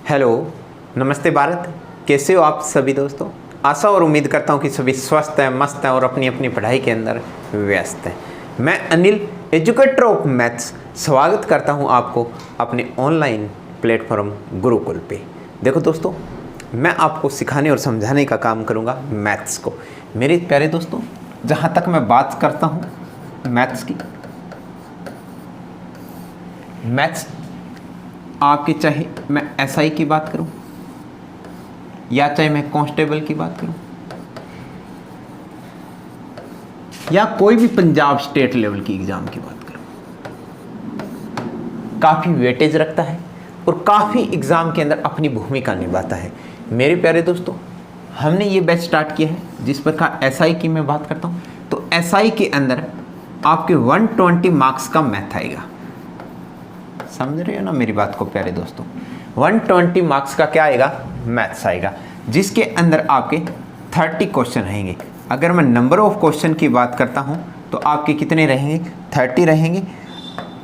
Hello, नमस्ते भारत। कैसे हो आप सभी दोस्तों? आशा और उम्मीद करता हूँ कि सभी स्वस्थ हैं, मस्त हैं और अपनी अपनी पढ़ाई के अंदर व्यस्त हैं। मैं अनिल, एजुकेटर ऑफ मैथ्स, स्वागत करता हूँ आपको अपने ऑनलाइन प्लेटफॉर्म गुरुकुल पे। देखो दोस्तों, मैं आपको सिखाने और समझाने का काम करूँगा मैथ्स को। मेरे प्यारे दोस्तों, जहाँ तक मैं बात करता हूँ मैथ्स की, मैथ्स आपके चाहे मैं एसआई की बात करूं या चाहे मैं कांस्टेबल की बात करूं या कोई भी पंजाब स्टेट लेवल की एग्जाम की बात करूं, काफ़ी वेटेज रखता है और काफ़ी एग्ज़ाम के अंदर अपनी भूमिका निभाता है। मेरे प्यारे दोस्तों, हमने ये बैच स्टार्ट किया है जिस प्रकार एसआई की मैं बात करता हूं, तो एसआई के अंदर आपके 120 मार्क्स का मैथ आएगा। समझ रहे हो ना मेरी बात को प्यारे दोस्तों? 120 मार्क्स का क्या आएगा? मैथ्स आएगा, जिसके अंदर आपके 30 क्वेश्चन रहेंगे। अगर मैं नंबर ऑफ क्वेश्चन की बात करता हूं तो आपके कितने रहेंगे? 30 रहेंगे।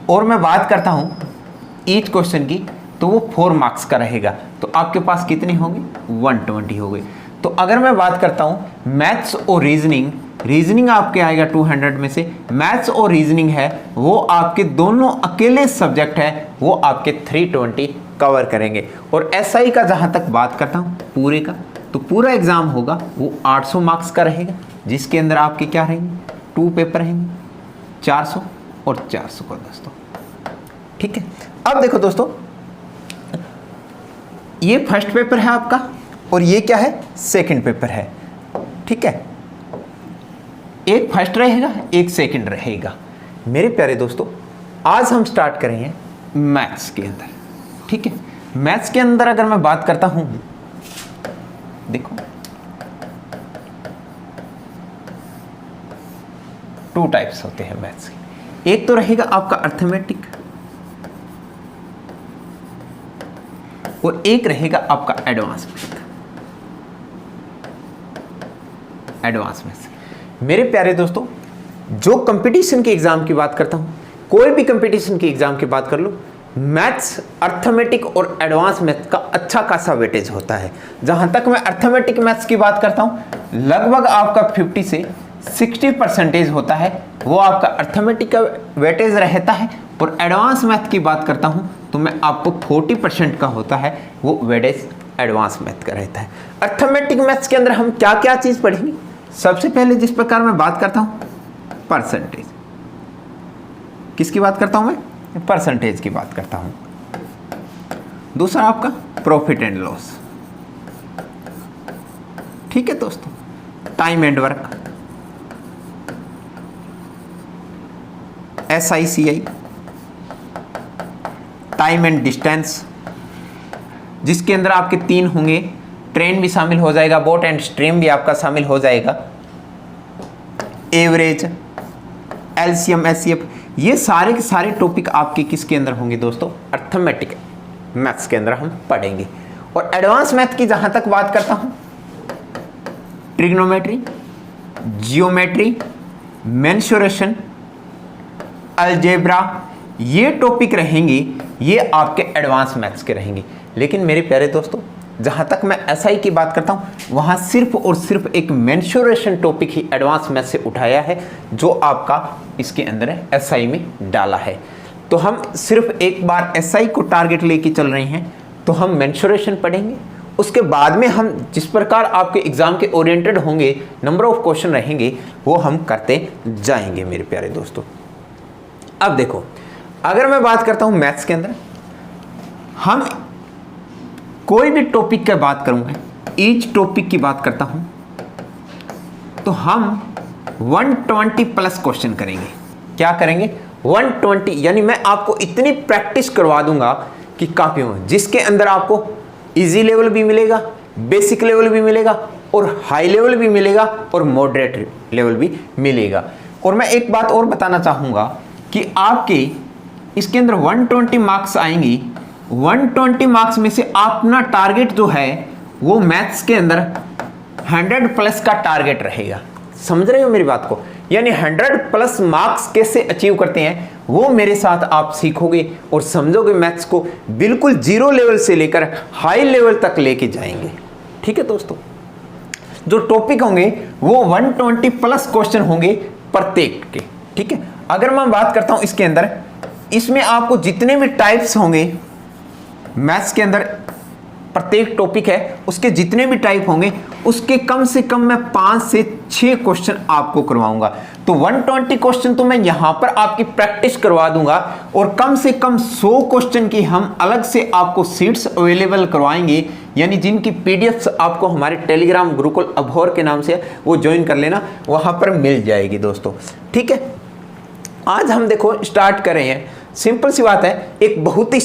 और मैं बात करता हूं ईच क्वेश्चन की तो वो 4 मार्क्स का रहेगा, तो आपके पास कितने होंगे? 120 हो गए। तो अगर मैं बात करता हूं मैथ्स और रीजनिंग आपके आएगा 200 में से। मैथ्स और रीजनिंग है वो आपके दोनों अकेले सब्जेक्ट है, वो आपके 320 कवर करेंगे। और एसआई का जहां तक बात करता हूं पूरे का, तो पूरा एग्जाम होगा वो 800 मार्क्स का रहेगा, जिसके अंदर आपके क्या रहेंगे? 2 पेपर रहेंगे, 400 और 400 का दोस्तों। ठीक है, अब देखो दोस्तों, ये फर्स्ट पेपर है आपका और ये क्या है? सेकंड पेपर है। ठीक है, एक फर्स्ट रहेगा, एक सेकंड रहेगा। मेरे प्यारे दोस्तों, आज हम स्टार्ट करेंगे मैथ्स के अंदर। ठीक है, मैथ्स के अंदर अगर मैं बात करता हूं, देखो 2 टाइप्स होते हैं मैथ्स के। एक तो रहेगा आपका अर्थमेटिक और एक रहेगा आपका एडवांस मैथ्स। मेरे प्यारे दोस्तों, जो कंपटीशन के एग्जाम की बात करता हूं, कोई भी कंपटीशन की एग्जाम की बात कर लो, मैथ्स, अर्थमेटिक और एडवांस मैथ्स का अच्छा खासा वेटेज होता है। जहां तक मैं अर्थमेटिक मैथ्स की बात करता हूं, लगभग आपका 50 से 60% होता है, वो आपका अर्थमेटिक का वेटेज रहता है। और एडवांस मैथ की बात करता हूं तो मैं आपको 40% का होता है, वो वेटेज एडवांस मैथ का रहता है। अर्थमेटिक मैथ्स के अंदर हम क्या क्या चीज पढ़ेंगे? सबसे पहले जिस प्रकार मैं बात करता हूं परसेंटेज। किसकी बात करता हूं मैं? परसेंटेज की बात करता हूं। दूसरा आपका प्रॉफिट एंड लॉस। ठीक है दोस्तों, time and work, SICI, time and distance, जिसके अंदर आपके 3 होंगे, ट्रेन भी शामिल हो जाएगा, बोट एंड स्ट्रीम भी आपका शामिल हो जाएगा, एवरेज, LCM, SCF, ये सारे के सारे टॉपिक आपके किसके अंदर होंगे दोस्तों? अर्थमेटिक मैथ्स के अंदर हम पढ़ेंगे। और एडवांस मैथ की जहां तक बात करता हूं, ट्रिग्नोमेट्री, जियोमेट्री, मेंसुरेशन, अलजेब्रा, ये टॉपिक रहेंगे, ये आपके एडवांस मैथ्स के रहेंगे। लेकिन मेरे प्यारे दोस्तों, जहां तक मैं एसआई की बात करता हूं, वहां सिर्फ और सिर्फ एक मेंसुरेशन टॉपिक ही एडवांस मैथ से उठाया है, जो आपका इसके अंदर है एसआई में डाला है। तो हम सिर्फ एक बार एसआई को टारगेट लेके चल रहे हैं, तो हम मेंसुरेशन पढ़ेंगे। उसके बाद में हम जिस प्रकार आपके एग्जाम के ओरिएंटेड होंगे, नंबर ऑफ क्वेश्चन रहेंगे, वो हम करते जाएंगे मेरे प्यारे दोस्तों। अब देखो, अगर मैं बात करता हूं मैथ्स के अंदर, हम कोई भी टॉपिक की बात करूंगा, ईच टॉपिक की बात करता हूं, तो हम 120 प्लस क्वेश्चन करेंगे। क्या करेंगे? 120, यानी मैं आपको इतनी प्रैक्टिस करवा दूंगा कि काफी हो, जिसके अंदर आपको इजी लेवल भी मिलेगा, बेसिक लेवल भी मिलेगा और हाई लेवल भी मिलेगा और मॉडरेट लेवल भी मिलेगा। और मैं एक बात और बताना चाहूंगा कि आपके इसके अंदर 120 मार्क्स आएंगी। 120 मार्क्स में से अपना टारगेट जो है वो मैथ्स के अंदर 100 प्लस का टारगेट रहेगा। समझ रहे हो मेरी बात को? यानी 100+ मार्क्स कैसे अचीव करते हैं वो मेरे साथ आप सीखोगे और समझोगे, मैथ्स को बिल्कुल 0 लेवल से लेकर हाई लेवल तक लेके जाएंगे। ठीक है दोस्तों, जो टॉपिक होंगे वो 120+ क्वेश्चन होंगे प्रत्येक के। ठीक है, अगर मैं बात करता हूं इसके अंदर, इसमें आपको जितने भी टाइप्स होंगे मैथ्स के अंदर, प्रत्येक टॉपिक है उसके जितने भी टाइप होंगे उसके कम से कम मैं 5 से 6 क्वेश्चन आपको करवाऊंगा। तो 120 क्वेश्चन तो मैं यहां पर आपकी प्रैक्टिस करवा दूंगा और कम से कम 100 क्वेश्चन की हम अलग से आपको सीट्स अवेलेबल करवाएंगे, यानी जिनकी पीडीएफ्स आपको हमारे टेलीग्राम गुरुकुल अभोर के नाम से वो ज्वाइन कर लेना, वहां पर मिल जाएगी दोस्तों। ठीक है, आज हम देखो स्टार्ट कर रहे हैं, सिंपल सी बात है, एक बहुत ही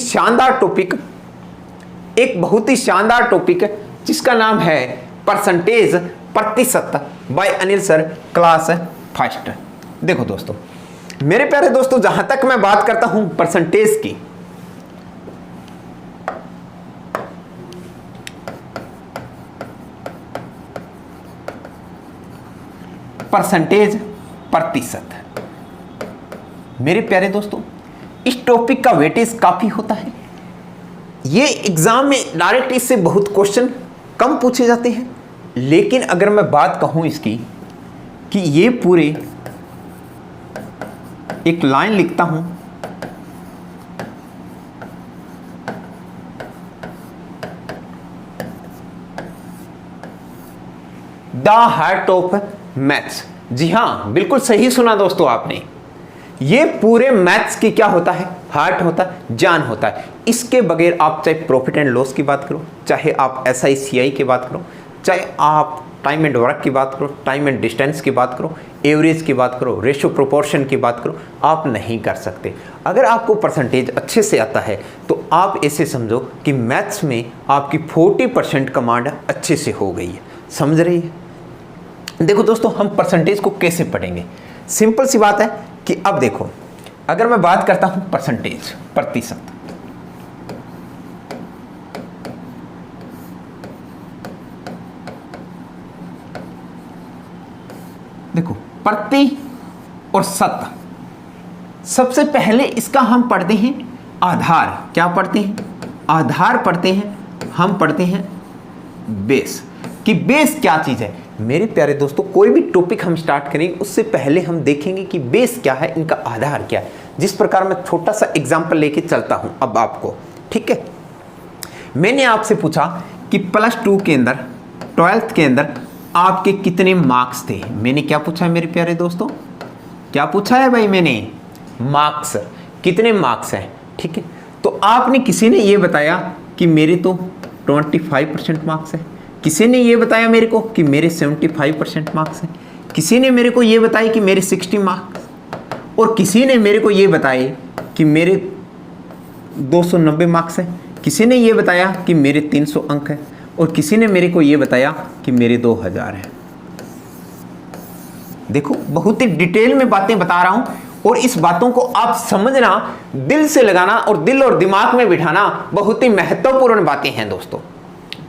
शानदार टॉपिक जिसका नाम है परसेंटेज, प्रतिशत, by Anil sir, class first. देखो दोस्तों, मेरे प्यारे दोस्तों, जहां तक मैं बात करता हूं परसेंटेज की, परसेंटेज, प्रतिशत, मेरे प्यारे दोस्तों, इस टॉपिक का वेटेज काफी होता है। ये एग्जाम में डायरेक्ट इससे बहुत क्वेश्चन कम पूछे जाते हैं, लेकिन अगर मैं बात कहूं इसकी कि ये पूरे एक लाइन लिखता हूं, द हार्ट ऑफ मैथ्स। जी हां, बिल्कुल सही सुना दोस्तों आपने, ये पूरे मैथ्स की क्या होता है, हार्ट होता है, जान होता है। इसके बगैर आप चाहे प्रॉफिट एंड लॉस की बात करो, चाहे आप SICI की बात करो, चाहे आप टाइम एंड वर्क की बात करो, टाइम एंड डिस्टेंस की बात करो, एवरेज की बात करो, रेशो प्रोपोर्शन की बात करो, आप नहीं कर सकते। अगर आपको परसेंटेज अच्छे से आता है तो आप ऐसे समझो कि मैथ्स में आपकी 40% कमांड अच्छे से हो गई है। समझ रही है? देखो दोस्तों, हम परसेंटेज को कैसे पढ़ेंगे, सिंपल सी बात है कि अब देखो, अगर मैं बात करता हूं परसेंटेज, प्रतिशत, देखो प्रति और शत, सबसे पहले इसका हम पढ़ते हैं आधार। क्या पढ़ते हैं? आधार पढ़ते हैं, हम पढ़ते हैं बेस, कि बेस क्या चीज है। मेरे प्यारे दोस्तों, कोई भी टॉपिक हम स्टार्ट करेंगे उससे पहले हम देखेंगे कि बेस क्या है, इनका आधार क्या है। जिस प्रकार मैं छोटा सा एग्जांपल लेके चलता हूं अब आपको, ठीक है। मैंने आपसे पूछा कि +2 के अंदर, 12th के अंदर आपके कितने मार्क्स थे। मैंने क्या पूछा है मेरे प्यारे दोस्तों, क्या पूछा है भाई मैंने? मार्क्स, कितने मार्क्स हैं, ठीक है। तो आपने, किसी ने ये बताया कि मेरे तो 25% मार्क्स है, किसी ने ये बताया मेरे को कि मेरे 75% मार्क्स हैं, किसी ने मेरे को ये बताया कि मेरे 60 मार्क्स, और किसी ने मेरे को ये बताए कि मेरे 290 मार्क्स हैं, किसी ने ये बताया कि मेरे 300 अंक हैं, और किसी ने मेरे को ये बताया कि मेरे 2000 हैं। देखो, बहुत ही डिटेल में बातें बता रहा हूं, और इस बातों को आप समझना, दिल से लगाना और दिल और दिमाग में बिठाना बहुत ही महत्वपूर्ण बातें हैं दोस्तों,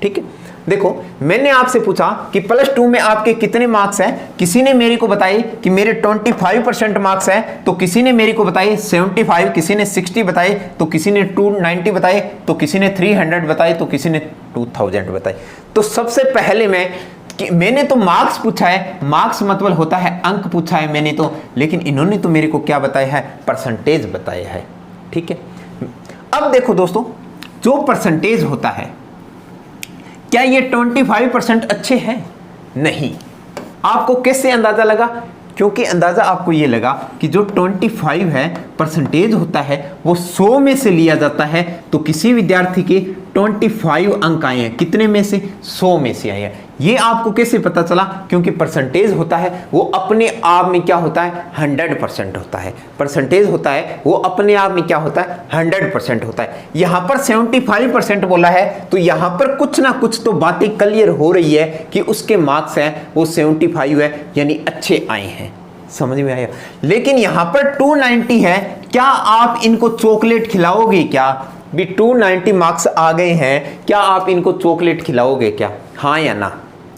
ठीक है। देखो, मैंने आपसे पूछा कि +2 में आपके कितने मार्क्स हैं, किसी ने मेरे को बताए कि मेरे 25% मार्क्स हैं, तो किसी ने मेरे को बताए 75, किसी ने 60 बताए, तो किसी ने 290 बताए, तो किसी ने 300 बताए, तो किसी ने 2000 बताए। तो सबसे पहले मैंने तो मार्क्स पूछा है, मार्क्स मतलब होता है अंक पूछा है मैंने तो, लेकिन इन्होंने तो मेरे को क्या बताया है, परसेंटेज बताया है, ठीक है। अब देखो दोस्तों, जो परसेंटेज होता है, क्या ये 25% अच्छे हैं? नहीं। आपको कैसे अंदाजा लगा? क्योंकि अंदाजा आपको ये लगा कि जो 25 है परसेंटेज होता है वो 100 में से लिया जाता है, तो किसी विद्यार्थी के 25 अंक आए हैं, कितने में से? 100 में से आए हैं। ये आपको कैसे पता चला? क्योंकि परसेंटेज होता है वो अपने आप में क्या होता है, 100% होता है। परसेंटेज होता है वो अपने आप में क्या होता है, 100% होता है। यहां पर 75% बोला है, तो यहां पर कुछ ना कुछ तो बातें क्लियर हो रही है कि उसके मार्क्स हैं वो 75 है, यानी अच्छे आए हैं। समझ में आया? लेकिन यहां पर 290 है, क्या आप इनको चॉकलेट खिलाओगे? क्या भी 290 मार्क्स आ गए हैं, क्या आप इनको चॉकलेट खिलाओगे क्या? हाँ या ना?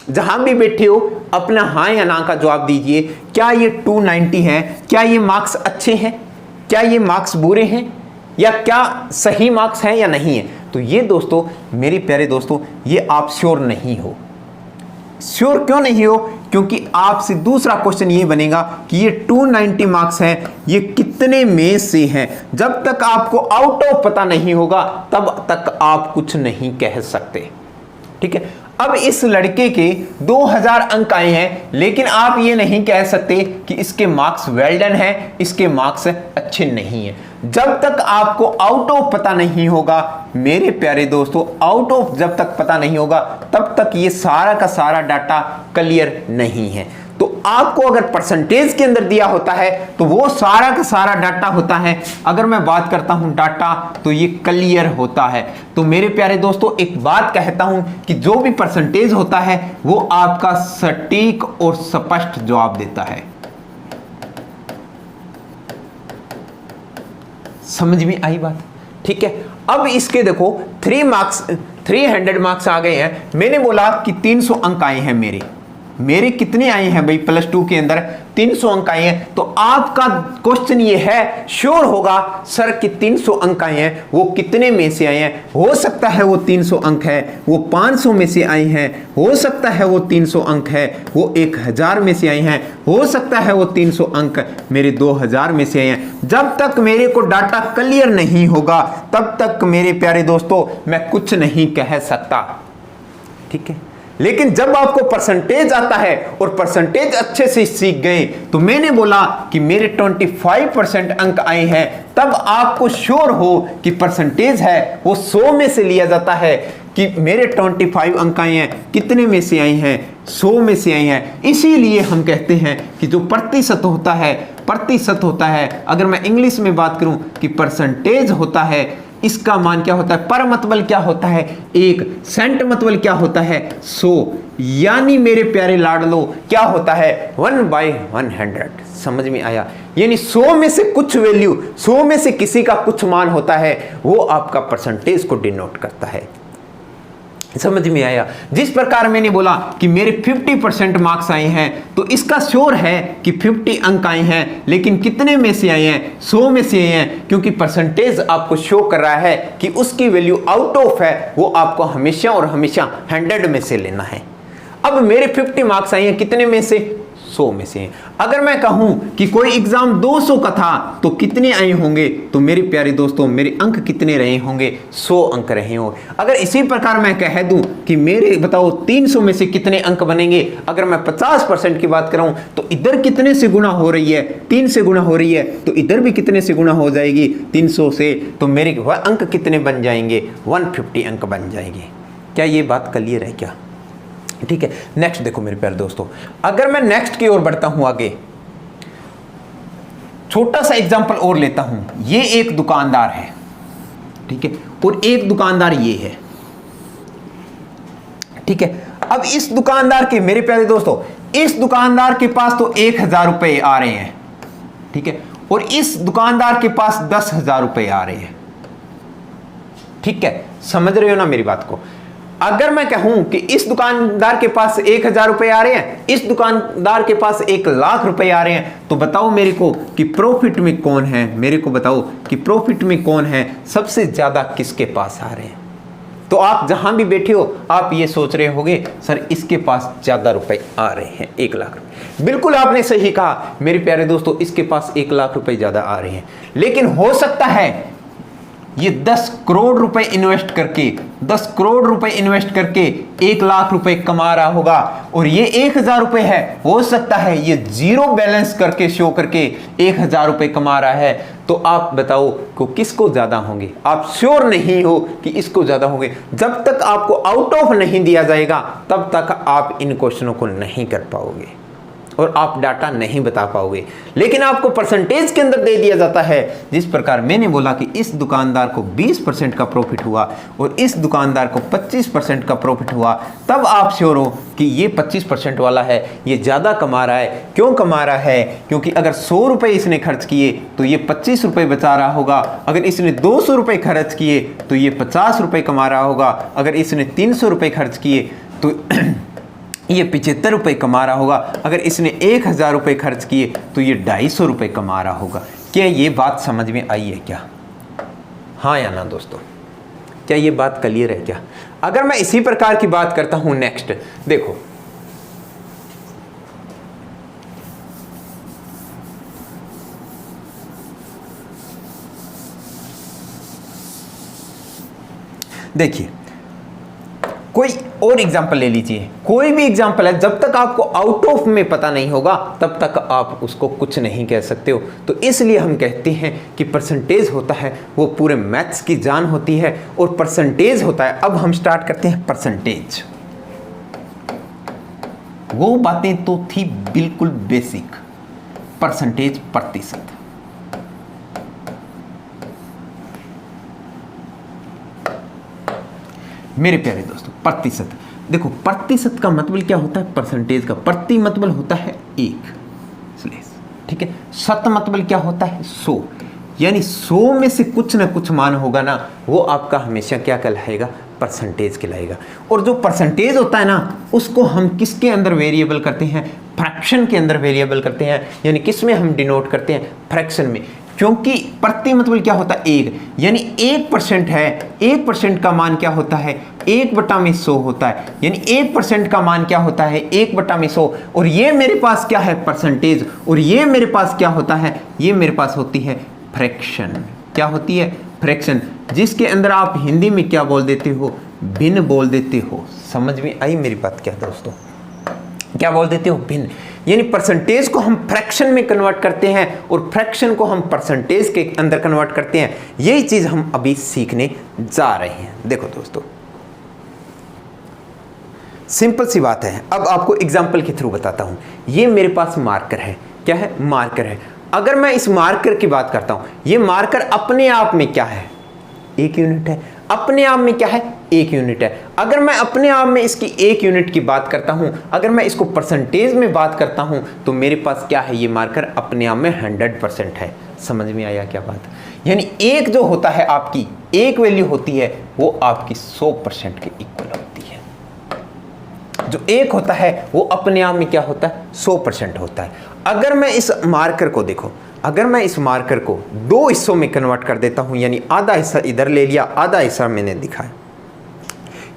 जहां भी बैठे हो अपना हाँ या ना का जवाब दीजिए, क्या ये 290 है, क्या ये मार्क्स अच्छे हैं, क्या ये मार्क्स बुरे हैं, या क्या सही मार्क्स हैं या नहीं है? तो ये दोस्तों, मेरे प्यारे दोस्तों, ये आप श्योर नहीं हो। श्योर क्यों नहीं हो? क्योंकि आपसे दूसरा क्वेश्चन ये बनेगा कि ये 290 मार्क्स हैं, ये कितने में से हैं। जब तक आपको आउट ऑफ पता नहीं होगा तब तक आप कुछ नहीं कह सकते। ठीक है, अब इस लड़के के 2000 अंक आए हैं, लेकिन आप ये नहीं कह सकते कि इसके मार्क्स वेल डन है, इसके मार्क्स अच्छे नहीं है। जब तक आपको आउट ऑफ पता नहीं होगा मेरे प्यारे दोस्तों, आउट ऑफ जब तक पता नहीं होगा तब तक ये सारा का सारा डाटा क्लियर नहीं है। तो आपको अगर परसेंटेज के अंदर दिया होता है तो वो सारा का सारा डाटा होता है। अगर मैं बात करता हूं डाटा तो ये क्लियर होता है। तो मेरे प्यारे दोस्तों, एक बात कहता हूं कि जो भी परसेंटेज होता है वो आपका सटीक और स्पष्ट जवाब देता है। समझ में आई बात? ठीक है, अब इसके देखो 300 मार्क्स आ गए हैं। मैंने बोला कि 300 अंक आए हैं मेरे कितने आए हैं भाई? प्लस 2 के अंदर 300 अंक आए हैं। तो आपका क्वेश्चन ये है, श्योर होगा सर कि 300 अंक आए हैं, वो कितने में से आए हैं? हो सकता है वो 300 अंक है वो 500 में से आए हैं, हो सकता है वो 300 अंक है वो 1000 में से आए हैं, हो सकता है वो 300 अंक मेरे 2000 में से आए हैं। जब तक मेरे को डाटा क्लियर नहीं होगा तब तक मेरे प्यारे दोस्तों मैं कुछ नहीं कह सकता। ठीक है, लेकिन जब आपको परसेंटेज आता है और परसेंटेज अच्छे से सीख गए, तो मैंने बोला कि मेरे 25% अंक आए हैं, तब आपको श्योर हो कि परसेंटेज है वो 100 में से लिया जाता है कि मेरे 25 अंक आए हैं, कितने में से आए हैं? 100 में से आए हैं। इसीलिए हम कहते हैं कि जो प्रतिशत होता है, अगर मैं इंग्लिश में बात करूं कि परसेंटेज होता है, इसका मान क्या होता है? पर मतलब क्या होता है? 1 सेंट मतलब क्या होता है? 100। यानी मेरे प्यारे लाडलो क्या होता है? 1/100। समझ में आया? यानी 100 में से कुछ वैल्यू, 100 में से किसी का कुछ मान होता है, वो आपका परसेंटेज को डिनोट करता है। समझ में आया? जिस प्रकार मैंने बोला कि मेरे 50% मार्क्स आए हैं, तो इसका श्योर है कि 50 अंक आए हैं, लेकिन कितने में से आए हैं? 100 में से आए हैं, क्योंकि परसेंटेज आपको शो कर रहा है कि उसकी वैल्यू आउट ऑफ है, वो आपको हमेशा और हमेशा 100 में से लेना है। अब मेरे 50 मार्क्स आए हैं, कितने में से? 100 में से। अगर मैं कहूं कि कोई एग्जाम 200 का था तो कितने आए होंगे? तो मेरे प्यारे दोस्तों, मेरे अंक कितने रहे होंगे? 100 अंक रहे होंगे। अगर इसी प्रकार मैं कह दूं कि मेरे बताओ 300 में से कितने अंक बनेंगे, अगर मैं 50% की बात करूं तो इधर कितने से गुना हो रही है? 3 से गुना हो रही है, तो इधर भी कितने से गुना हो जाएगी? 300 से। तो मेरे अंक कितने बन जाएंगे? 150 अंक बन जाएंगे। क्या ये बात क्लियर है क्या? ठीक है, नेक्स्ट देखो मेरे प्यारे दोस्तों, अगर मैं नेक्स्ट की ओर बढ़ता हूं आगे, छोटा सा एग्जांपल और लेता हूं। ये एक दुकानदार है, ठीक है, और एक दुकानदार ये है। ठीक है, अब इस दुकानदार के मेरे प्यारे दोस्तों, इस दुकानदार के पास तो 1000 रुपए आ रहे हैं, ठीक है, और इस दुकानदार के पास 10,000 रुपए आ रहे हैं। ठीक है, समझ रहे हो ना मेरी बात को? अगर मैं कहूं कि इस दुकानदार के पास 1000 रुपए आ रहे हैं, इस दुकानदार के पास 1,00,000 रुपए आ रहे हैं, तो बताओ मेरे को कि प्रॉफिट में कौन है? मेरे को बताओ कि प्रॉफिट में कौन है? सबसे ज्यादा किसके पास आ रहे हैं? तो आप जहां भी बैठे हो आप ये सोच रहे होगे सर इसके पास ज्यादा रुपए आ रहे हैं, 1,00,000 रुपए। बिल्कुल आपने सही कहा मेरे प्यारे दोस्तों, इसके पास 1,00,000 रुपए ज्यादा आ रहे हैं। लेकिन हो सकता है ये 10 करोड़ रुपए इन्वेस्ट करके 1,00,000 रुपए कमा रहा होगा, और ये 1,000 रुपए है, हो सकता है ये जीरो बैलेंस करके शो करके 1,000 रुपए कमा रहा है। तो आप बताओ को किसको ज्यादा होंगे? आप श्योर नहीं हो कि इसको ज्यादा होंगे। जब तक आपको आउट ऑफ नहीं दिया जाएगा तब तक आप इन क्वेश्चनों को नहीं कर पाओगे और आप डाटा नहीं बता पाओगे। लेकिन आपको परसेंटेज के अंदर दे दिया जाता है, जिस प्रकार मैंने बोला कि इस दुकानदार को 20% का प्रॉफिट हुआ और इस दुकानदार को 25% का प्रॉफिट हुआ, तब आप श्योर हो कि ये 25% वाला है, ये ज़्यादा कमा रहा है। क्यों कमा रहा है? क्योंकि अगर 100 रुपये इसने खर्च किए तो ये 25 रुपये बचा रहा होगा, अगर इसने 200 रुपये खर्च किए तो ये 50 रुपये कमा रहा होगा, अगर इसने 300 रुपये खर्च किए तो ये 75 रुपये कमा रहा होगा, अगर इसने 1000 रुपये खर्च किए तो ये 250 रुपये कमा रहा होगा। क्या ये बात समझ में आई है क्या? हाँ या ना दोस्तों, क्या ये बात क्लियर है क्या? अगर मैं इसी प्रकार की बात करता हूं नेक्स्ट, देखो देखिए कोई और एग्जाम्पल ले लीजिए, कोई भी एग्जाम्पल है, जब तक आपको आउट ऑफ में पता नहीं होगा तब तक आप उसको कुछ नहीं कह सकते हो। तो इसलिए हम कहते हैं कि परसेंटेज होता है वो पूरे मैथ्स की जान होती है, और परसेंटेज होता है, अब हम स्टार्ट करते हैं परसेंटेज। वो बातें तो थी बिल्कुल बेसिक, परसेंटेज प्रतिशत। मेरे प्यारे दोस्तों, प्रतिशत, देखो प्रतिशत का मतलब क्या होता है? परसेंटेज का प्रति मतलब होता है 1, ठीक है। शत मतलब क्या होता है? 100, यानी 100 में से कुछ ना कुछ मान होगा ना, वो आपका हमेशा क्या कहलाएगा? परसेंटेज कहलाएगा। और जो परसेंटेज होता है ना, उसको हम किसके अंदर वेरिएबल करते हैं? फ्रैक्शन के अंदर वेरिएबल करते हैं, यानी किस में हम डिनोट करते हैं? फ्रैक्शन में। क्योंकि प्रति मतलब क्या होता है? 1, यानी 1% है, 1% का मान क्या होता है? 1/100 होता है, यानी 1% का मान क्या होता है? 1/100। और ये मेरे पास क्या है? परसेंटेज। और ये मेरे पास क्या होता है? ये मेरे पास होती है फ्रैक्शन। क्या होती है? फ्रैक्शन, जिसके अंदर आप हिंदी में क्या बोल देते हो? भिन्न बोल देते हो। समझ में आई मेरी बात क्या दोस्तों? क्या बोल देते हो? भिन्न। यानी परसेंटेज को हम फ्रैक्शन में कन्वर्ट करते हैं और फ्रैक्शन को हम परसेंटेज के अंदर कन्वर्ट करते हैं। यही चीज हम अभी सीखने जा रहे हैं। देखो दोस्तों, सिंपल सी बात है, अब आपको एग्जाम्पल के थ्रू बताता हूं। ये मेरे पास मार्कर है। क्या है? मार्कर है। अगर मैं इस मार्कर की बात करता हूं, ये मार्कर अपने आप में क्या है? 1 यूनिट है। अपने आप में क्या है? 1 यूनिट है। अगर मैं अपने आप में इसकी 1 यूनिट की बात करता हूं, अगर मैं इसको परसेंटेज में बात करता हूं, तो मेरे पास क्या है? ये मार्कर अपने आप में 100% है। समझ में आया क्या बात? यानी एक जो होता है, आपकी एक वैल्यू होती है, वो आपकी 100% के इक्वल होती है। जो एक होता है वो अपने आप में क्या होता है? 100% होता है। अगर मैं इस मार्कर को देखो, अगर मैं इस मार्कर को 2 हिस्सों में कन्वर्ट कर देता हूं, यानी आधा हिस्सा इधर ले लिया, आधा हिस्सा मैंने दिखाया,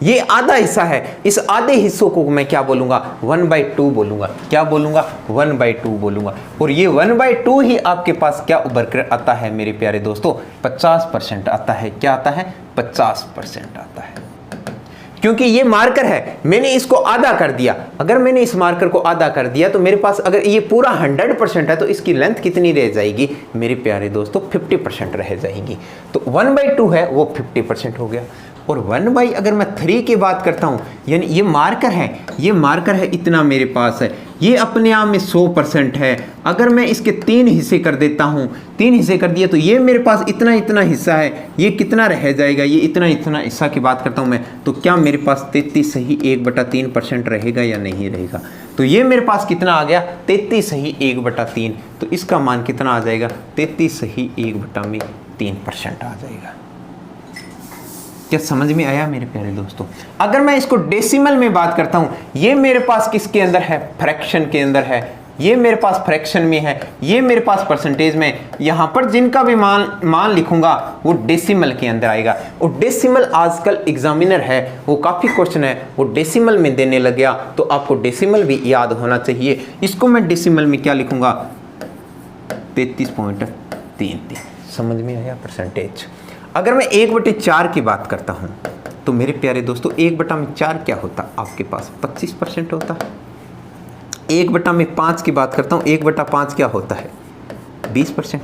ये आधा हिस्सा है, इस आधे हिस्सों को मैं क्या बोलूंगा? 1/2 बोलूंगा। क्या बोलूंगा? 1/2 बोलूंगा। और ये 1/2 ही आपके पास क्या उभर कर आता है मेरे प्यारे दोस्तों? 50% आता है। क्या आता है? 50% आता है। क्योंकि ये मार्कर है, मैंने इसको आधा कर दिया। अगर मैंने इस मार्कर को आधा कर दिया तो मेरे पास, अगर ये पूरा 100% है, तो इसकी लेंथ कितनी रह जाएगी मेरे प्यारे दोस्तों? 50% रह जाएगी। तो 1/2 है, वो 50% हो गया। और 1/ अगर मैं 3 की बात करता हूं, यानी ये मार्कर है, ये मार्कर है, इतना मेरे पास है, ये अपने आप में 100% है। अगर मैं इसके 3 हिस्से कर देता हूं, 3 हिस्से कर दिए, तो ये मेरे पास इतना इतना हिस्सा है, ये कितना रह जाएगा? ये इतना इतना हिस्सा की बात करता हूं मैं, तो क्या मेरे पास 33 सही 1/3% रहेगा या नहीं रहेगा? तो ये मेरे पास कितना आ गया? 33 सही 1/3। तो इसका मान कितना आ जाएगा? 33 सही 1/3% आ जाएगा। क्या समझ में आया मेरे प्यारे दोस्तों? अगर मैं इसको डेसिमल में बात करता हूं, ये मेरे पास किसके अंदर है? फ्रैक्शन के अंदर है। ये मेरे पास फ्रैक्शन में है, ये मेरे पास परसेंटेज में। यहां पर जिनका भी मान लिखूंगा वो डेसिमल के अंदर आएगा। और डेसिमल आजकल एग्जामिनर है, वो काफी क्वेश्चन है वो डेसिमल में देने लग गया, तो आपको डेसिमल भी याद होना चाहिए। इसको मैं डेसिमल में क्या लिखूंगा? 33.33। समझ में आया? परसेंटेज। अगर मैं 1/4 की बात करता हूं, तो मेरे प्यारे दोस्तों 1/4 क्या होता? आपके पास 25% होता है। 1/5 की बात करता हूं, 1/5 क्या होता है? 20%।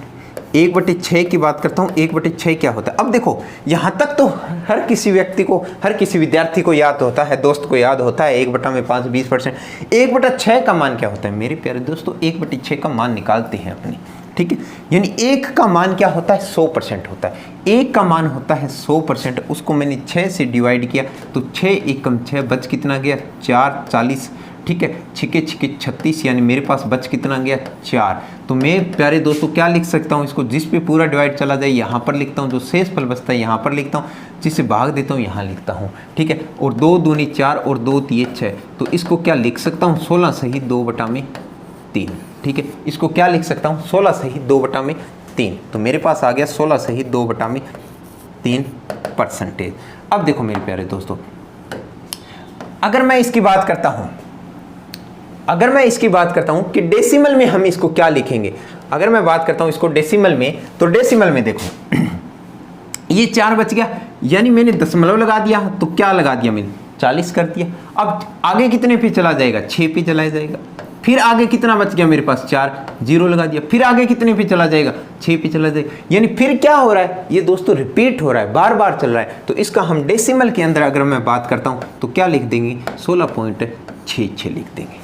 1/6 की बात करता हूं, 1/6 क्या होता है? अब देखो, यहां तक तो हर किसी व्यक्ति को, हर किसी विद्यार्थी को याद होता है, दोस्त को याद होता है 1/5 20%। 1/6 का मान क्या होता है मेरे प्यारे दोस्तों? 1/6 का मान निकालते हैं अपने, ठीक है। यानी 1 का मान क्या होता है? 100% होता है। 1 का मान होता है 100%, उसको मैंने 6 से डिवाइड किया, तो 6 एकम 6 बच कितना गया? 4, 40 ठीक है, छिके छिके 36, यानी मेरे पास बच कितना गया 4। तो मेरे प्यारे दोस्तों क्या लिख सकता हूँ इसको, जिस पे पूरा डिवाइड चला जाए यहाँ पर लिखता हूँ, जो शेष फल बचता है यहाँ पर लिखता हूँ, जिसे भाग देता हूँ यहाँ लिखता हूँ। ठीक है, और 2 दूनी 4 और 2 तिये 6, तो इसको क्या लिख सकता हूँ 16 सही 2/3। ठीक है, इसको क्या लिख सकता हूँ 16 सही 2/3। तो मेरे पास आ गया 16 सही 2/3%। अब देखो मेरे प्यारे दोस्तों, अगर मैं इसकी बात करता हूं कि डेसिमल में हम इसको क्या लिखेंगे, अगर मैं बात करता हूं इसको डेसिमल में, तो डेसिमल में देखो ये 4 बच गया, यानी मैंने दशमलव लगा दिया, तो क्या लगा दिया मैंने 40 कर दिया। अब आगे कितने पे चला जाएगा 6 पे चला जाएगा, फिर आगे कितना बच गया मेरे पास 4, 0 लगा दिया, फिर आगे कितने पे चला जाएगा 6 पे चला जाएगा, यानी फिर क्या हो रहा है ये दोस्तों रिपीट हो रहा है, बार बार चल रहा है। तो इसका हम डेसिमल के अंदर अगर मैं बात करता हूं तो क्या लिख देंगे 16.66 लिख देंगे।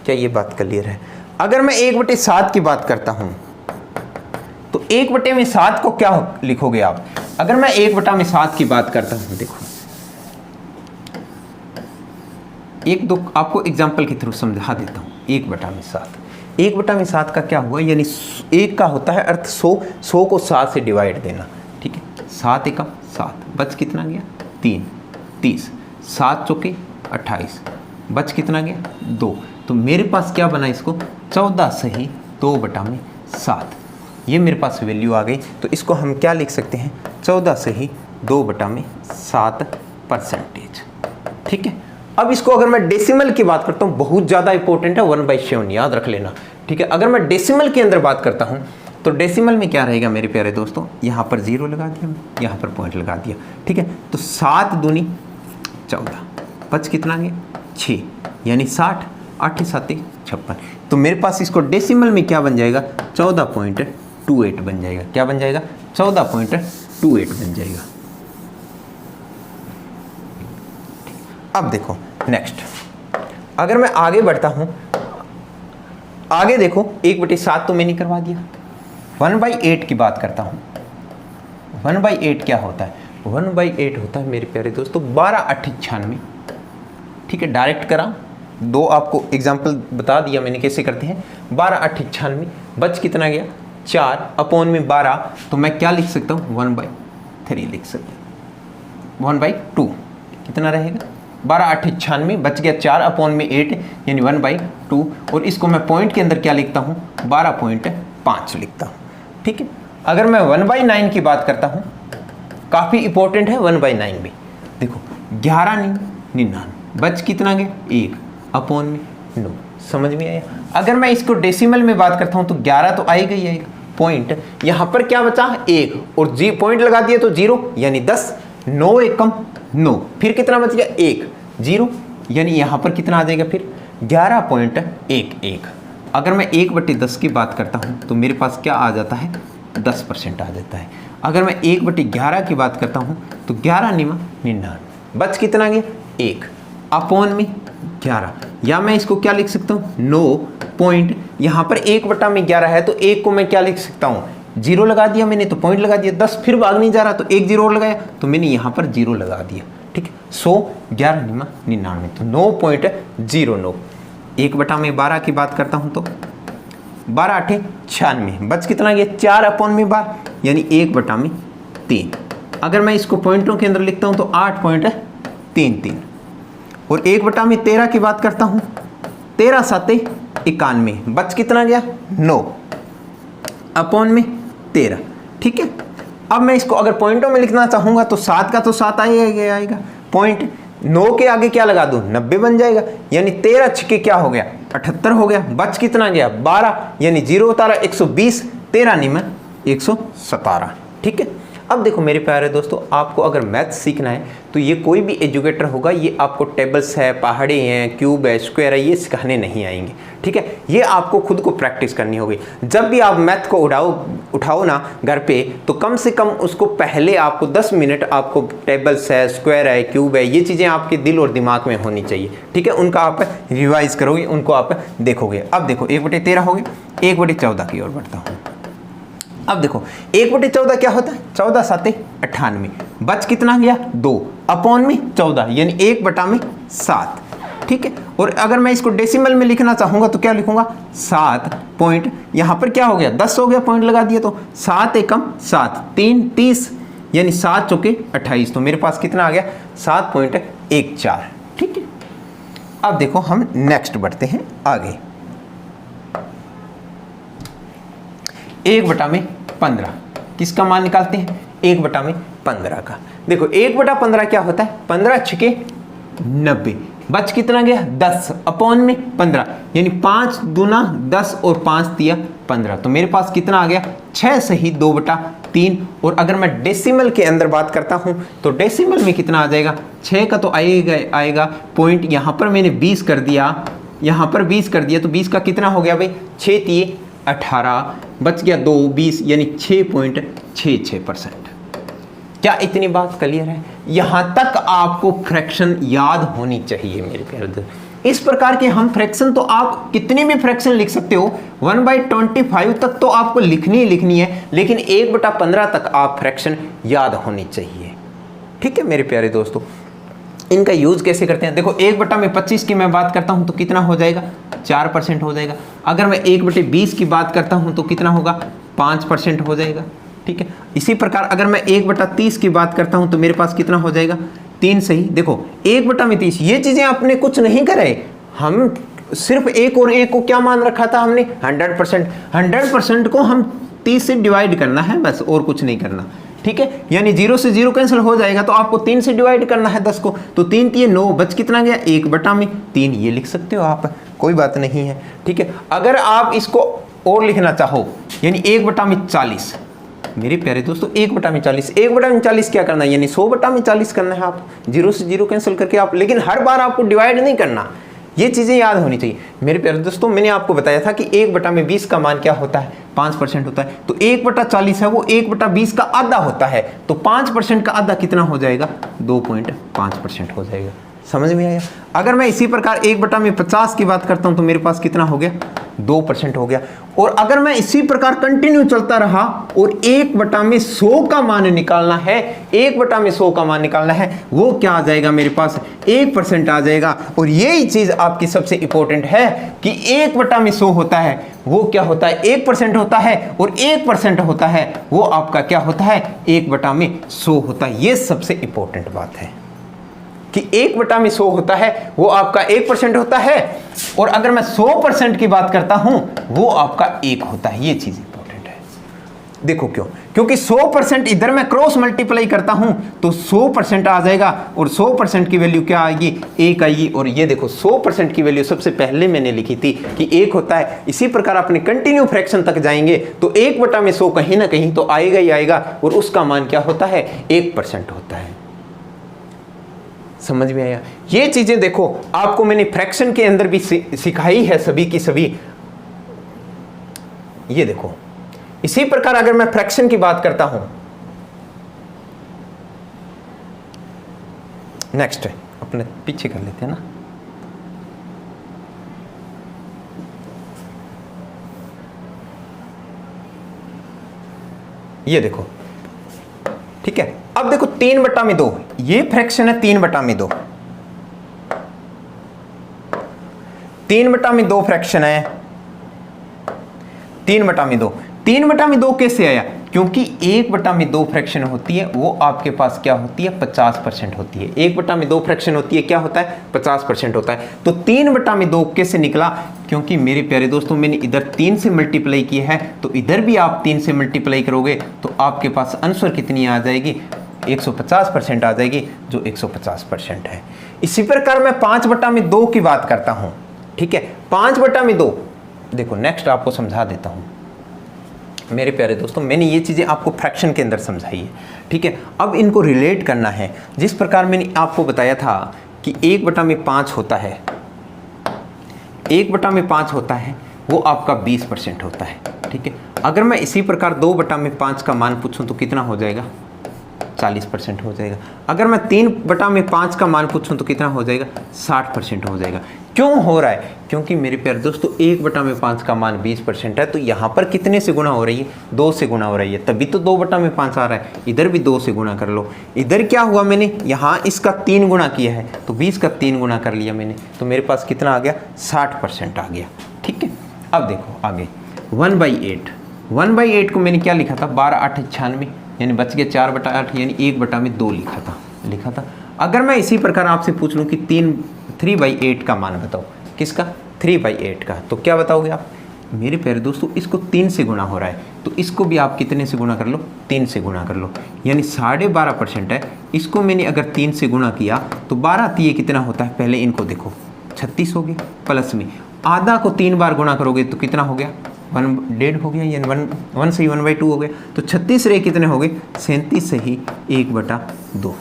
क्या ये बात क्लियर है? अगर मैं 1/7 की बात करता हूं तो 1/7 को क्या लिखोगे आप, अगर मैं 1/7 की बात करता हूं, देखो एक दो आपको एग्जाम्पल के थ्रू समझा देता हूं। 1/7 का क्या हुआ, यानी 1 का होता है अर्थ 100 को 7 से डिवाइड देना। ठीक है, 7 एकम 7, बच कितना गया 3, 30, 7 चौके 28, बच कितना गया 2। तो मेरे पास क्या बना इसको 14 सही 2/7, ये मेरे पास वैल्यू आ गई। तो इसको हम क्या लिख सकते हैं 14 सही 2/7%। ठीक है, अब इसको अगर मैं डेसिमल की बात करता हूँ, बहुत ज़्यादा इंपॉर्टेंट है 1/7, याद रख लेना। ठीक है, अगर मैं डेसिमल के अंदर बात करता हूँ तो डेसिमल में क्या रहेगा मेरे प्यारे दोस्तों, यहाँ पर 0 लगा दिया, यहाँ पर पॉइंट लगा दिया। ठीक है, तो 7 दूनी 14, बच कितना गया 6, यानी 60, 8 7 56। तो मेरे पास इसको डेसिमल में क्या बन जाएगा 14.28 बन जाएगा। क्या बन जाएगा 14.28 बन जाएगा। अब देखो नेक्स्ट, अगर मैं आगे बढ़ता हूं, आगे देखो 1/7 तो मैंने करवा दिया, 1/8 की बात करता हूं। 1/8 क्या होता है, 1/8 होता है मेरे प्यारे दोस्तों 12/8 96। ठीक है, डायरेक्ट करा, 2 आपको एग्जाम्पल बता दिया मैंने कैसे करते हैं। 12/8 96, बच कितना गया 4 अपॉन में 12, तो मैं क्या लिख सकता हूँ 1/3 लिख सकता हूँ। 1/2 कितना रहेगा 12/8 96, बच गया 4 अपॉन में 8, यानी 1/2, और इसको मैं पॉइंट के अंदर क्या लिखता हूँ 12.5 लिखता हूँ। ठीक है, अगर मैं 1/9 की बात करता हूँ, काफ़ी इंपॉर्टेंट है 1/9 भी। देखो 11×99, बच कितना गया 1 अपॉन में 9, समझ में आया। अगर मैं इसको डेसिमल में बात करता हूँ तो 11 तो आएगा ही आएगा, पॉइंट यहाँ पर क्या बचा 1, और जी पॉइंट लगा दिया तो 0, यानी 10, 9 एकम 9, फिर कितना बच गया 1, 0, यानी यहाँ पर कितना आ जाएगा फिर 11.11। अगर मैं 1/10 की बात करता हूँ तो मेरे पास क्या आ जाता है 10% आ जाता है। अगर मैं 1/11 की बात करता हूँ तो 11×99, बच कितना गया 1 अपॉन में 11, या मैं इसको क्या लिख सकता हूँ 9 पॉइंट, यहाँ पर 1/11 है तो 1 को मैं क्या लिख सकता हूँ 0 लगा दिया मैंने, तो पॉइंट लगा दिया, 10 फिर भाग नहीं जा रहा तो 1 0 और लगाया, तो मैंने यहाँ पर 0 लगा दिया। ठीक है, 100 11×99, तो 9.09। 1/12 की बात करता हूँ तो 12/8 96, बच कितना गया 4 अपॉन में 12, यानी 1/3। अगर मैं इसको पॉइंटों के अंदर लिखता हूँ तो 8.33, और 1/13 की बात करता हूँ 13 7 91, बच कितना गया 9 अपॉन में 13। ठीक है, अब मैं इसको अगर पॉइंटों में लिखना चाहूंगा तो 7 का तो 7 आएगा, पॉइंट 9 के आगे क्या लगा दूं 90 बन जाएगा, यानी 13 छिके क्या हो गया 78 हो गया, बच कितना गया 12, यानी 0 उतारा 120, 13×117। ठीक है, अब देखो मेरे प्यारे दोस्तों, आपको अगर मैथ सीखना है तो ये कोई भी एजुकेटर होगा, ये आपको टेबल्स है, पहाड़े हैं, क्यूब है, स्क्वायर है, ये सिखाने नहीं आएंगे। ठीक है, ये आपको खुद को प्रैक्टिस करनी होगी। जब भी आप मैथ को उठाओ ना घर पे, तो कम से कम उसको पहले आपको 10 मिनट आपको टेबल्स है, स्क्वायर है, क्यूब है, ये चीज़ें आपके दिल और दिमाग में होनी चाहिए। ठीक है, उनका आप रिवाइज करोगे, उनको आप देखोगे। अब देखो 1/13 हो गया, 1/14 की ओर बढ़ता हूँ। अब देखो 1/14 क्या होता है 14 7 98, बच कितना गया 2 अपॉन में 14, यानी 1/7। ठीक है। और अगर मैं इसको डेसिमल में लिखना चाहूँगा तो क्या लिखूँगा, 7 पॉइंट, यहाँ पर क्या हो गया 10 हो गया, पॉइंट लगा दिया तो 7 एकम 7, 3 30, यानी 7 चौके 28, तो मेरे पास कितना आ गया 7.14, ठीक है। अब देखो हम नेक्स्ट बढ़ते हैं आगे। 1/15 किसका मान निकालते हैं, 1/15 का। देखो 1/15 क्या होता है, 15 छके 90, बच कितना गया 10 अपॉन में 15, यानी 5 दूना 10 और 5 तिया 15, तो मेरे पास कितना आ गया 6 सही 2/3। और अगर मैं डेसिमल के अंदर बात करता हूं तो डेसिमल में कितना आ जाएगा, 6 का तो आएगा पॉइंट, यहां पर मैंने 20 कर दिया, यहां पर 20 कर दिया, तो 20 का कितना हो गया भाई 6 तिये 18, बच गया 2 20, यानी 6.66%। क्या इतनी बात क्लियर है? यहां तक आपको फ्रैक्शन याद होनी चाहिए मेरे प्यारे दोस्त। इस प्रकार के हम फ्रैक्शन, तो आप कितनी भी फ्रैक्शन लिख सकते हो, 1/25 तक तो आपको लिखनी ही लिखनी है, लेकिन 1/15 तक आप फ्रैक्शन याद होनी चाहिए, ठीक है मेरे प्यारे दोस्तों। इनका यूज कैसे करते हैं, देखो 1/25 की मैं बात करता हूं तो कितना हो जाएगा 4% हो जाएगा। अगर मैं 1/20 की बात करता हूं तो कितना होगा 5% हो जाएगा, ठीक है। इसी प्रकार अगर मैं 1/30 की बात करता हूं तो मेरे पास कितना हो जाएगा 3 सही। देखो 1/30 ये चीजें आपने कुछ नहीं करे, हम सिर्फ एक और एक को क्या मान रखा था हमने 100%, 100% को हम 30 से डिवाइड करना है बस, और कुछ नहीं करना, ठीक है। यानी 0 से 0 कैंसिल हो जाएगा, तो आपको 3 से डिवाइड करना है 10 को, तो 3 तिये 9, बच कितना गया 1/3, ये लिख सकते हो आप, कोई बात नहीं है, ठीक है। अगर आप इसको और लिखना चाहो, यानी 1/40, मेरे प्यारे दोस्तों 1/40, 1/40 क्या करना है, यानी 100/40 करना है आप, 0 से 0 कैंसिल करके आप, लेकिन हर बार आपको डिवाइड नहीं करना, ये चीजें याद होनी चाहिए मेरे प्यारे दोस्तों। मैंने आपको बताया था कि 1/20 का मान क्या होता है 5% होता है, तो 1/40 है वो 1/20 का आधा होता है, तो 5% का आधा कितना हो जाएगा 2.5% हो जाएगा, समझ में आया। अगर मैं इसी प्रकार 1/50 की बात करता हूं तो मेरे पास कितना हो गया 2% हो गया। और अगर मैं इसी प्रकार कंटिन्यू चलता रहा और 1/100 का मान निकालना है, 1/100 का मान निकालना है, वो क्या आ जाएगा मेरे पास 1% आ जाएगा। और यही चीज आपकी सबसे इंपॉर्टेंट है कि 1/100 होता है वो क्या होता है 1% होता है, और 1% होता है वो आपका क्या होता है 1/100 होता है। ये सबसे इंपॉर्टेंट बात है कि 1/100 होता है वो आपका 1% होता है, और अगर मैं 100% की बात करता हूं वो आपका 1 होता है। ये चीज इंपॉर्टेंट है, देखो क्यों, क्योंकि 100% इधर मैं क्रॉस मल्टीप्लाई करता हूं तो 100% आ जाएगा, और 100% की वैल्यू क्या आएगी 1 आएगी। और ये देखो 100% की वैल्यू सबसे पहले मैंने लिखी थी कि 1 होता है। इसी प्रकार अपने कंटिन्यू फ्रैक्शन तक जाएंगे तो 1/100 कहीं ना कहीं तो आएगा ही आएगा, और उसका मान क्या होता है 1% होता है। समझ में आया? ये चीजें देखो आपको मैंने फ्रैक्शन के अंदर भी सिखाई है सभी की सभी। ये देखो इसी प्रकार अगर मैं फ्रैक्शन की बात करता हूं, नेक्स्ट अपने पीछे कर लेते हैं ना, ये देखो, ठीक है। अब देखो 3/2, ये फ्रैक्शन है 3/2, 3/2 फ्रैक्शन है 3/2। 3/2 कैसे आया, क्योंकि 1/2 फ्रैक्शन होती है वो आपके पास क्या होती है 50% होती है। 1/2 फ्रैक्शन होती है क्या होता है 50% होता है। तो 3/2 कैसे निकला, क्योंकि मेरे प्यारे दोस्तों मैंने इधर 3 से मल्टीप्लाई किया है, तो इधर भी आप 3 से मल्टीप्लाई करोगे तो आपके पास आंसर कितनी आ जाएगी 150% आ जाएगी, जो 150% है। इसी प्रकार मैं 5/2 की बात करता हूं, ठीक है। 5/2 देखो नेक्स्ट आपको समझा देता हूं मेरे प्यारे दोस्तों, मैंने ये चीज़ें आपको फ्रैक्शन के अंदर समझाई है, ठीक है। अब इनको रिलेट करना है, जिस प्रकार मैंने आपको बताया था कि 1/5 होता है, 1/5 होता है वो आपका 20% होता है, ठीक है। अगर मैं इसी प्रकार 2/5 का मान पूछूं तो कितना हो जाएगा 40% हो जाएगा। अगर मैं 3/5 का मान पूछूं तो कितना हो जाएगा? 60% हो जाएगा। क्यों हो रहा है? क्योंकि मेरे प्यारे दोस्तों 1/5 का मान 20% है, तो यहाँ पर कितने से गुणा हो रही है? 2 से गुणा हो रही है, तभी तो 2/5 आ रहा है। इधर भी 2 से गुणा कर लो। इधर क्या हुआ, मैंने यहाँ इसका 3 गुणा किया है, तो 20 का 3 गुणा कर लिया मैंने, तो मेरे पास कितना आ गया? 60% आ गया। ठीक है, अब देखो आगे 1/8। 1/8 को मैंने क्या लिखा था? 12×8 = 96, यानी बच गया 4/8, यानी 1/2 लिखा था। अगर मैं इसी प्रकार आपसे पूछ लूँ कि 3/8 का मान बताओ, किसका? 3/8 का, तो क्या बताओगे आप? मेरे प्यारे दोस्तों इसको 3 से गुणा हो रहा है, तो इसको भी आप कितने से गुणा कर लो? 3 से गुणा कर लो, यानी 12.5% है। इसको मैंने अगर 3 से गुणा किया तो 12 3 कितना होता है? पहले इनको देखो, 36 हो गया। प्लस में आधा को 3 बार गुणा करोगे तो कितना हो गया? 1/1.5 हो गया, यानी 1 से ही 1/2 हो गया। तो 36 रे कितने हो गए? 37 से ही 1/2।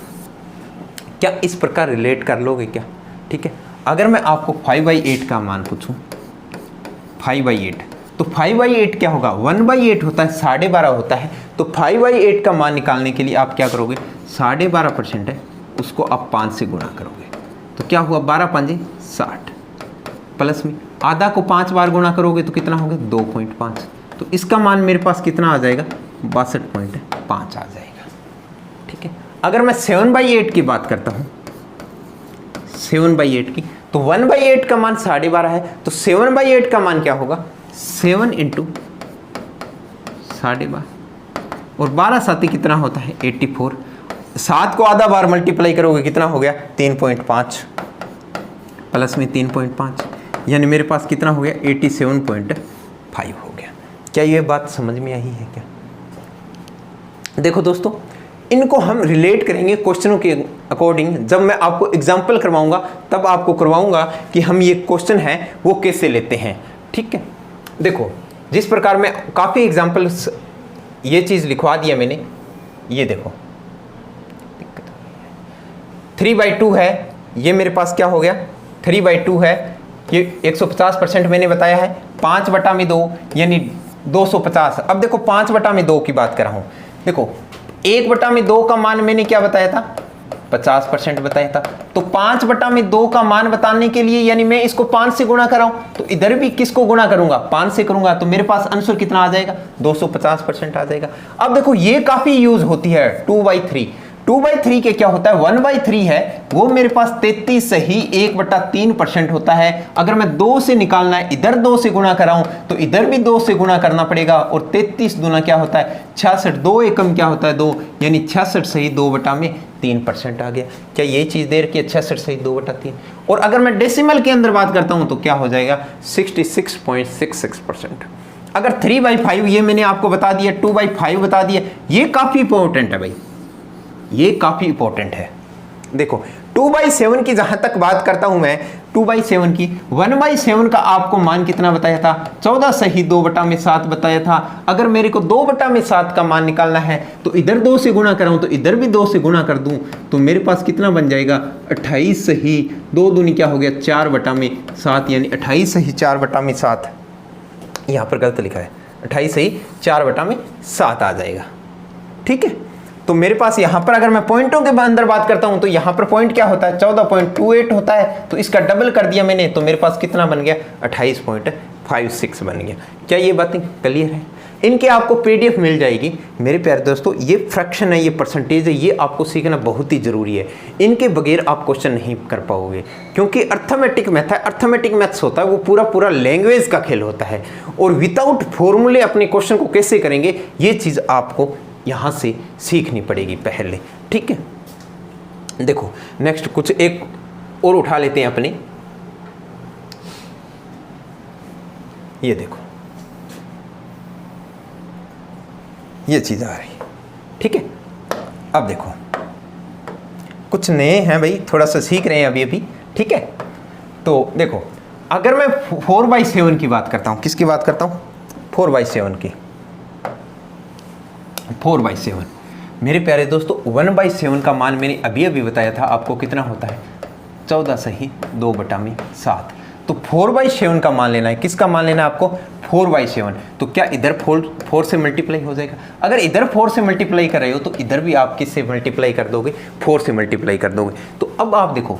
क्या इस प्रकार रिलेट कर लोगे क्या? ठीक है, अगर मैं आपको 5/8 का मान पूछूं, 5/8, तो 5/8 क्या होगा? 1/8 होता है, 12.5 होता है, तो 5/8 का मान निकालने के लिए आप क्या करोगे? 12.5% है, उसको आप 5 से गुणा करोगे, तो क्या हुआ? 12×5 = 60, प्लस में आधा को 5 बार गुणा करोगे तो कितना होगा? 2.5, तो इसका मान मेरे पास कितना आ जाएगा? 62.5 आ जाएगा। ठीक है, अगर मैं 7/8 की बात करता हूँ, 7/8 की, तो 1/8 का मान 12.5 है, तो 7/8 का मान क्या होगा? 7 × 12.5, और 12 साथी कितना होता है? 84। 7 को आधा बार मल्टीप्लाई करोगे कितना हो गया? 3.5, प्लस में 3.5, यानी मेरे पास कितना हो गया? 87.5 हो गया। क्या ये बात समझ में आई है क्या? देखो दोस्तों, इनको हम रिलेट करेंगे क्वेश्चनों के अकॉर्डिंग। जब मैं आपको एग्जाम्पल करवाऊंगा तब आपको करवाऊंगा कि हम ये क्वेश्चन है वो कैसे लेते हैं। ठीक है, देखो जिस प्रकार मैं काफ़ी एग्जाम्पल्स, ये चीज़ लिखवा दिया मैंने, ये देखो 3/2 है, ये मेरे पास क्या हो गया? 3/2 है, ये 150% मैंने बताया है। 5/2 यानी 250। अब देखो 5/2 की बात कर रहा हूँ। देखो 1/2 का मान मैंने क्या बताया था? 50% बताया था। तो 5/2 का मान बताने के लिए यानी मैं इसको 5 से गुणा कर रहा हूं, तो इधर भी किसको गुणा करूंगा? 5 से करूंगा, तो मेरे पास आंसर कितना आ जाएगा? 250% आ जाएगा। अब देखो ये काफी यूज होती है 2/3। 2/3 के क्या होता है? 1/3 है, वो मेरे पास 33 से ही 1/3% होता है। अगर मैं 2 से निकालना है, इधर 2 से गुणा कर रहा हूं तो इधर भी 2 से गुणा करना पड़ेगा, और 33 दूना क्या होता है? 66। 2 एकम क्या होता है? 2, यानी 66 से ही 2/3% आ गया। क्या ये चीज दे रखी है? 66 से ही 2/3। और अगर मैं डेसिमल के अंदर बात करता हूं तो क्या हो जाएगा? 66.66%। अगर 3/5 ये मैंने आपको बता दिया, 2/5 बता दिया, ये काफी इंपॉर्टेंट है भाई, ये काफी इंपॉर्टेंट है। देखो 2/7 की जहां तक बात करता हूं मैं, 2/7 की, 1/7 का आपको मान कितना बताया था? 14 से ही 2/7 बताया था। अगर मेरे को 2/7 का मान निकालना है तो इधर 2 से गुणा कराऊं तो इधर भी 2 से गुणा कर दूं तो मेरे पास कितना बन जाएगा? 28 से ही 2 दूनी क्या हो गया? 4/7, यानी 28 से ही 4/7। यहां पर गलत लिखा है, 28 से ही 4/7 आ जाएगा। ठीक है, तो मेरे पास यहां पर अगर मैं पॉइंटों के अंदर बात करता हूं तो यहां पर पॉइंट क्या होता है? 14.28 होता है, तो इसका डबल कर दिया मैंने, तो मेरे पास कितना बन गया? 28.56 बन गया। क्या ये बातें क्लियर है? इनके आपको पीडीएफ मिल जाएगी। मेरे प्यारे दोस्तों, ये फ्रैक्शन है, ये परसेंटेज है, ये आपको सीखना बहुत ही जरूरी है। इनके बगैर आप क्वेश्चन नहीं कर पाओगे, क्योंकि अर्थमेटिक मैथ है, अर्थमेटिक मैथ्स होता है वो पूरा लैंग्वेज का खेल होता है, और विदाउट फॉर्मूले अपने क्वेश्चन को कैसे करेंगे ये चीज आपको यहां से सीखनी पड़ेगी पहले। ठीक है, देखो नेक्स्ट कुछ एक और उठा लेते हैं अपने। ये देखो ये चीज आ रही है। ठीक है, अब देखो कुछ नए हैं भाई, थोड़ा सा सीख रहे हैं अभी। ठीक है, तो देखो अगर मैं 4/7 की बात करता हूं, किसकी बात करता हूं? 4/7 की। 4/7 मेरे प्यारे दोस्तों, 1/7 का मान मैंने अभी बताया था आपको, कितना होता है? 14 से ही 2/7। तो 4/7 का मान लेना है। किसका मान लेना है आपको? 4/7। तो क्या इधर 4 से मल्टीप्लाई हो जाएगा? अगर इधर 4 से मल्टीप्लाई कर रहे हो तो इधर भी आप किससे मल्टीप्लाई कर दोगे? 4 से मल्टीप्लाई कर दोगे। तो अब आप देखो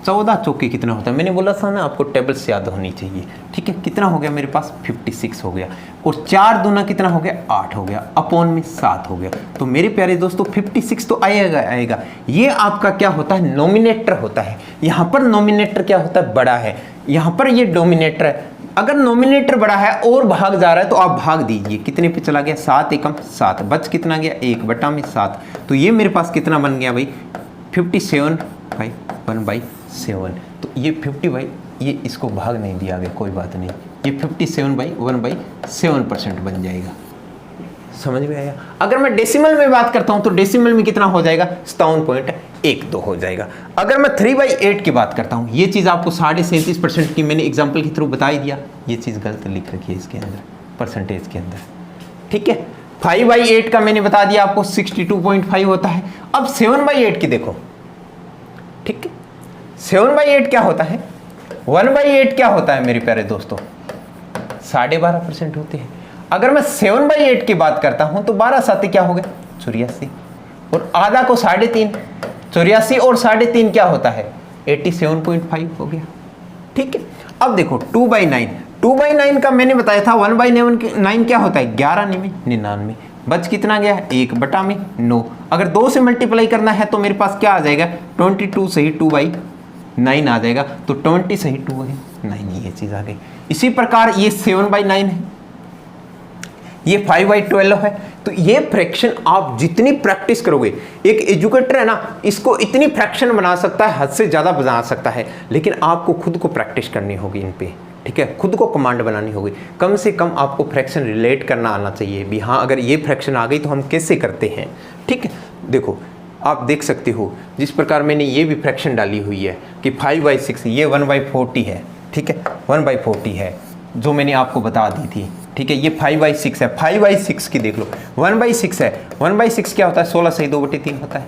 14 चौके कितना होता है? मैंने बोला था ना आपको टेबल से याद होनी चाहिए। ठीक है, कितना हो गया मेरे पास? 56 हो गया। और 4 दूना कितना हो गया? 8 हो गया, अपॉन में 7 हो गया। तो मेरे प्यारे दोस्तों 56 तो आएगा। ये आपका क्या होता है? नोमिनेटर होता है। यहाँ पर नोमिनेटर क्या होता है? बड़ा है। यहाँ पर ये डोमिनेटर है। अगर नोमिनेटर बड़ा है और भाग जा रहा है तो आप भाग दीजिए। कितने पे चला गया? 7 एकम 7, बच कितना गया? 1/7। तो ये मेरे पास कितना बन गया भाई? 57/1/7। तो ये 50 ये इसको भाग नहीं दिया गया, कोई बात नहीं, ये 57/1/7% बन जाएगा। समझ में आया? अगर मैं डेसिमल में बात करता हूं तो डेसिमल में कितना हो जाएगा? 57.12 हो जाएगा। अगर मैं 3/8 की बात करता हूं, ये चीज आपको 37.5% की मैंने एग्जांपल के थ्रू बता ही दिया। ये चीज गलत लिख रखी है इसके अंदर, परसेंटेज के अंदर। ठीक है, 5/8 का मैंने बता दिया आपको 62.5 होता है। अब 7/8 की देखो। ठीक है, 7/8 क्या होता है? 1/8 क्या होता है मेरे प्यारे दोस्तों? 12.5% होते हैं। अगर मैं 7/8 की बात करता हूं तो 12 7 क्या हो गया? 84। और आधा को 3.5, 84 और 3.5 क्या होता है? 87.5 हो गया। ठीक है, अब देखो 2/9। 2/9 का मैंने बताया था 1/9 क्या होता है? 11×99। बच कितना गया? 1/9। अगर 2 से मल्टीप्लाई करना है तो मेरे पास क्या आ जाएगा? 22 सही 2/9 आ जाएगा। तो 20 सही 2/9, ये चीज आ गई। इसी प्रकार ये 7/9 है, ये 5/12 है। तो ये फ्रैक्शन आप जितनी प्रैक्टिस करोगे, एक एजुकेटर है ना, इसको इतनी फ्रैक्शन बना सकता है, हद से ज़्यादा बना सकता है, लेकिन आपको खुद को प्रैक्टिस करनी होगी इन पे। ठीक है, खुद को कमांड बनानी होगी। कम से कम आपको फ्रैक्शन रिलेट करना आना चाहिए भी। हाँ, अगर ये फ्रैक्शन आ गई तो हम कैसे करते हैं। ठीक है, देखो आप देख सकते हो जिस प्रकार मैंने ये भी फ्रैक्शन डाली हुई है कि 5/6, ये 1/40 है। ठीक है, 1/40 है जो मैंने आपको बता दी थी। ठीक है, ये 5/6 है। 5/6 की देख लो, 1/6 है। 1/6 क्या होता है? 16 सही 2/3 होता है।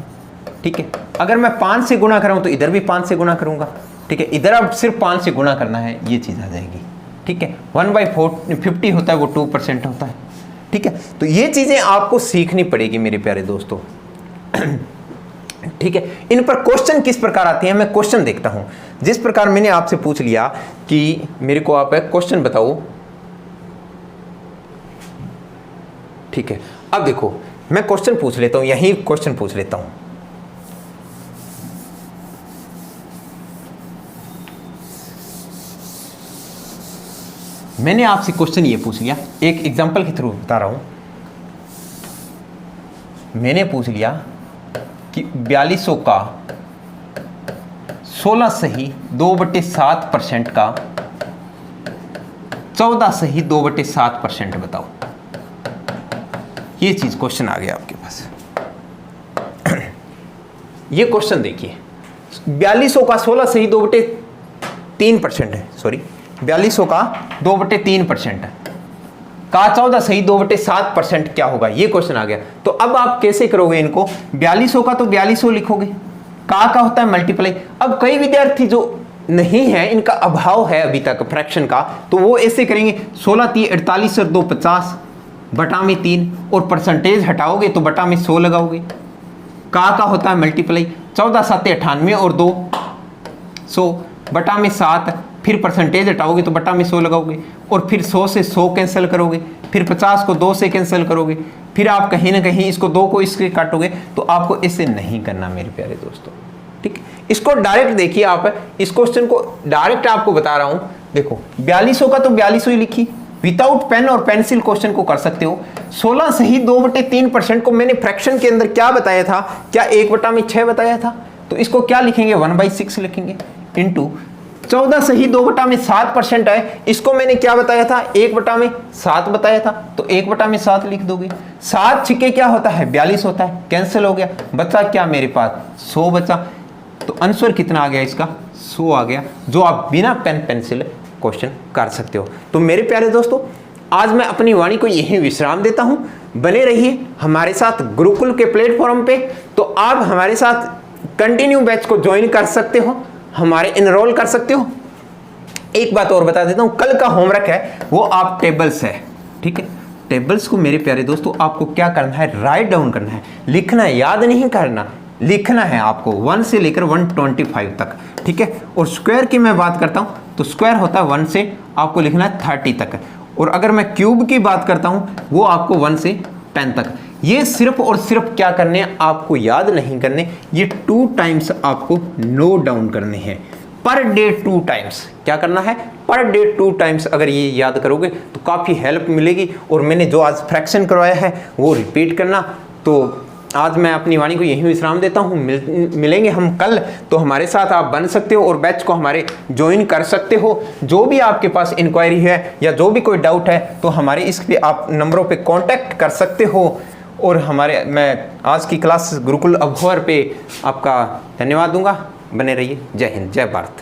ठीक है, अगर मैं 5 से गुणा कराऊं तो इधर भी 5 से गुणा करूंगा। ठीक है, इधर अब सिर्फ 5 से गुणा करना है, ये चीज़ आ जाएगी। ठीक है, 1/50 होता है, वो 2% होता है। ठीक है, तो ये चीज़ें आपको सीखनी पड़ेगी मेरे प्यारे दोस्तों। ठीक है, इन पर क्वेश्चन किस प्रकार आते हैं मैं क्वेश्चन देखता हूं। जिस प्रकार मैंने आपसे पूछ लिया कि मेरे को आप एक क्वेश्चन बताओ। ठीक है, अब देखो मैं क्वेश्चन पूछ लेता हूं, यही क्वेश्चन पूछ लेता हूं। मैंने आपसे क्वेश्चन ये पूछ लिया, एक एग्जांपल के थ्रू बता रहा हूं। मैंने पूछ लिया कि 4200 का 16 सही 2/7% का 14 सही 2/7% बताओ। ये चीज क्वेश्चन आ गया आपके पास। ये क्वेश्चन देखिए, 4200 का 16 सही 2/3% है। सॉरी, 4200 का 2/3% है का 14 सही 2/7% क्या होगा? ये क्वेश्चन आ गया। तो अब आप कैसे करोगे इनको? 4200 का तो 4200 लिखोगे, का होता है मल्टीप्लाई। अब कई विद्यार्थी जो नहीं है, इनका अभाव है अभी तक फ्रैक्शन का, तो वो ऐसे करेंगे 16 3 48 और 2 50 बटा में 3 और परसेंटेज हटाओगे तो बटा में 100 लगाओगे। का होता है मल्टीप्लाई, 14 7 98 और 2 100 बटा में 7, फिर परसेंटेज हटाओगे तो बटा में 100 लगाओगे, और फिर 100 से 100 कैंसिल करोगे, फिर 50 को 2 से कैंसिल करोगे, फिर आप कहीं ना कहीं इसको 2 को इसके काटोगे। तो आपको इससे नहीं करना मेरे प्यारे दोस्तों। ठीक, इसको डायरेक्ट देखिए आप, इस क्वेश्चन को डायरेक्ट आपको बता रहा हूं। देखो 4200 का तो 4200 ही लिखी, विदाउट पेन और पेंसिल क्वेश्चन को कर सकते हो। 16 सही 2/3% को मैंने फ्रैक्शन के अंदर क्या बताया था? क्या 1/6 बताया था? तो इसको क्या लिखेंगे? 1/6 लिखेंगे इंटू 14 सही 2/7% है। इसको मैंने क्या बताया था? 1/7 बताया था, तो 1/7 लिख दोगे। 7 छिके क्या होता है? 42 होता है, कैंसिल हो गया, बचा क्या मेरे पास? 100 बचा। तो आंसर कितना आ गया इसका? 100 आ गया, जो आप बिना पेन पेंसिल क्वेश्चन कर सकते हो। तो मेरे प्यारे दोस्तों, आज मैं अपनी वाणी को यही विश्राम देता हूं। बने रहिए हमारे साथ गुरुकुल के प्लेटफॉर्म पे। तो आप हमारे साथ कंटिन्यू बैच को ज्वाइन कर सकते हो, हमारे इनरोल कर सकते हो। एक बात और बता देता हूं, कल का होमवर्क है वो आप टेबल्स है, ठीक है। टेबल्स को मेरे प्यारे दोस्तों आपको क्या करना है, राइट डाउन करना है, लिखना है, याद नहीं करना, लिखना है आपको 1 से लेकर 125 तक, ठीक है। और स्क्वायर की मैं बात करता हूं तो स्क्वायर होता है 1 से आपको लिखना है 30 तक, और अगर मैं क्यूब की बात करता हूं वो आपको 1 से 10 तक। ये सिर्फ और सिर्फ क्या करने हैं, आपको याद नहीं करने, ये 2 टाइम्स आपको नोट डाउन करने हैं, पर डे 2 टाइम्स। क्या करना है, पर डे 2 टाइम्स। अगर ये याद करोगे तो काफ़ी हेल्प मिलेगी। और मैंने जो आज फ्रैक्शन करवाया है वो रिपीट करना। तो आज मैं अपनी वाणी को यहीं विश्राम देता हूँ, मिलेंगे हम कल। तो हमारे साथ आप बन सकते हो और बैच को हमारे ज्वाइन कर सकते हो। जो भी आपके पास इंक्वायरी है या जो भी कोई डाउट है तो हमारे इस पे आप नंबरों पे कांटेक्ट कर सकते हो। और मैं आज की क्लास गुरुकुल अभोर पे आपका धन्यवाद दूंगा। बने रहिए। जय हिंद, जय भारत।